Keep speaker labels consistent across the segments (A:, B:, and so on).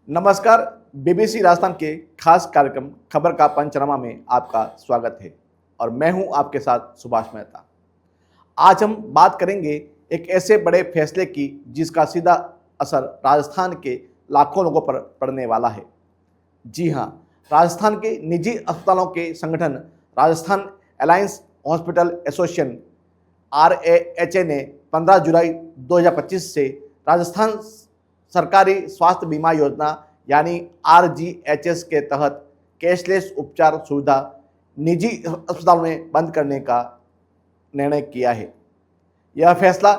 A: नमस्कार। बीबीसी राजस्थान के खास कार्यक्रम खबर का पंचनामा में आपका स्वागत है और मैं हूं आपके साथ सुभाष मेहता। आज हम बात करेंगे एक ऐसे बड़े फैसले की जिसका सीधा असर राजस्थान के लाखों लोगों पर पड़ने वाला है। जी हां, राजस्थान के निजी अस्पतालों के संगठन Rajasthan alliance hospital association RAHA ने 15 जुलाई 2025 से राजस्थान सरकारी स्वास्थ्य बीमा योजना यानी RGHS के तहत कैशलेस उपचार सुविधा निजी अस्पतालों में बंद करने का निर्णय किया है। यह फैसला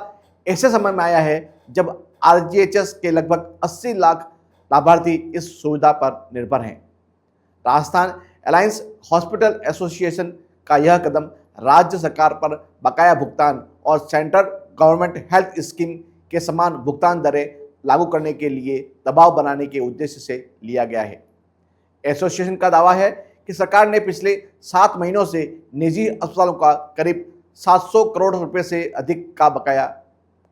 A: ऐसे समय में आया है जब RGHS के लगभग 80 लाख लाभार्थी इस सुविधा पर निर्भर हैं। राजस्थान अलायंस हॉस्पिटल एसोसिएशन का यह कदम राज्य सरकार पर बकाया भुगतान और सेंट्रल गवर्नमेंट हेल्थ स्कीम के समान भुगतान दरें लागू करने के लिए दबाव बनाने के उद्देश्य से लिया गया है। एसोसिएशन का दावा है कि सरकार ने पिछले 7 महीनों से निजी अस्पतालों का करीब 700 करोड़ रुपए से अधिक का बकाया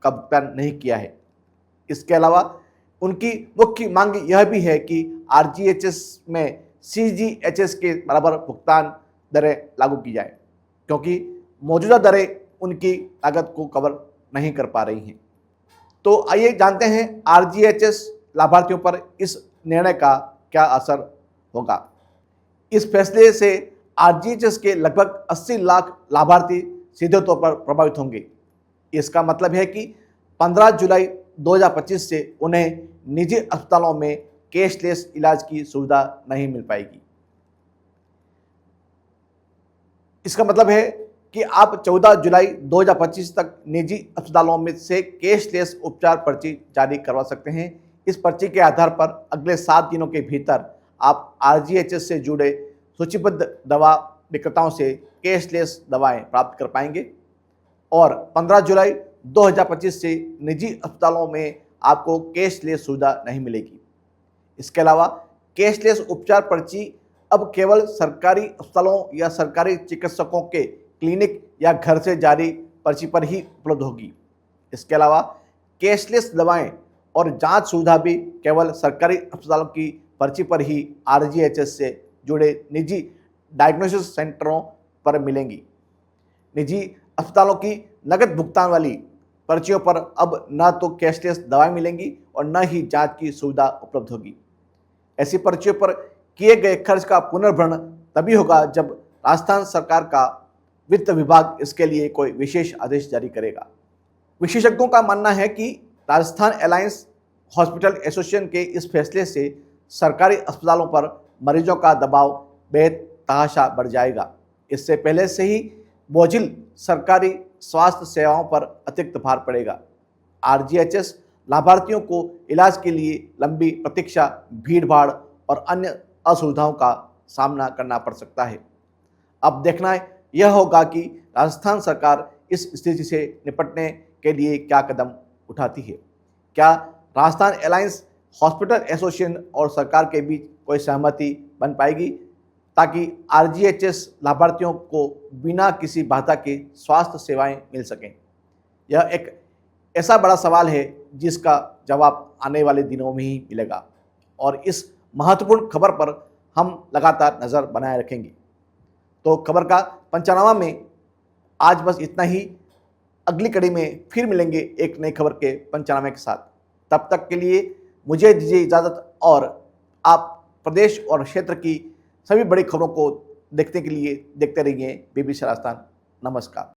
A: का भुगतान नहीं किया है। इसके अलावा उनकी मुख्य मांग यह भी है कि RGHS में CGHS के बराबर भुगतान दरें लागू की जाए, क्योंकि मौजूदा दरें उनकी लागत को कवर नहीं कर पा रही हैं। तो आइए जानते हैं RGHS लाभार्थियों पर इस निर्णय का क्या असर होगा। इस फैसले से RGHS के लगभग 80 लाख लाभार्थी सीधे तौर पर प्रभावित होंगे। इसका मतलब है कि 15 जुलाई 2025 से उन्हें निजी अस्पतालों में कैशलेस इलाज की सुविधा नहीं मिल पाएगी। इसका मतलब है कि आप 14 जुलाई 2025 तक निजी अस्पतालों में से कैशलेस उपचार पर्ची जारी करवा सकते हैं। इस पर्ची के आधार पर अगले 7 दिनों के भीतर आप RGHS से जुड़े सूचीबद्ध दवा विक्रेताओं से कैशलेस दवाएं प्राप्त कर पाएंगे और 15 जुलाई 2025 से निजी अस्पतालों में आपको कैशलेस सुविधा नहीं मिलेगी। इसके अलावा कैशलेस उपचार पर्ची अब केवल सरकारी अस्पतालों या सरकारी चिकित्सकों के क्लिनिक या घर से जारी पर्ची पर ही उपलब्ध होगी। इसके अलावा कैशलेस दवाएं और जांच सुविधा भी केवल सरकारी अस्पतालों की पर्ची पर ही RGHS से जुड़े निजी डायग्नोसिस सेंटरों पर मिलेंगी। निजी अस्पतालों की नकद भुगतान वाली पर्चियों पर अब न तो कैशलेस दवाएं मिलेंगी और न ही जांच की सुविधा उपलब्ध होगी। ऐसी पर्चियों पर किए गए खर्च का पुनर्भरण तभी होगा जब राजस्थान सरकार का वित्त विभाग इसके लिए कोई विशेष आदेश जारी करेगा। विशेषज्ञों का मानना है कि राजस्थान अलायंस हॉस्पिटल एसोसिएशन के इस फैसले से सरकारी अस्पतालों पर मरीजों का दबाव बेतहाशा बढ़ जाएगा। इससे पहले से ही बोझिल सरकारी स्वास्थ्य सेवाओं पर अतिरिक्त भार पड़ेगा। RGHS लाभार्थियों को इलाज के लिए लंबी प्रतीक्षा, भीड़भाड़ और अन्य असुविधाओं का सामना करना पड़ सकता है। अब देखना यह होगा कि राजस्थान सरकार इस स्थिति से निपटने के लिए क्या कदम उठाती है। क्या राजस्थान अलायंस हॉस्पिटल एसोसिएशन और सरकार के बीच कोई सहमति बन पाएगी ताकि RGHS लाभार्थियों को बिना किसी बाधा के स्वास्थ्य सेवाएं मिल सकें? यह एक ऐसा बड़ा सवाल है जिसका जवाब आने वाले दिनों में ही मिलेगा और इस महत्वपूर्ण खबर पर हम लगातार नज़र बनाए रखेंगे। तो खबर का पंचनामा में आज बस इतना ही। अगली कड़ी में फिर मिलेंगे एक नई खबर के पंचनामे के साथ। तब तक के लिए मुझे दीजिए इजाज़त और आप प्रदेश और क्षेत्र की सभी बड़ी खबरों को देखने के लिए देखते रहिए BBC राजस्थान। नमस्कार।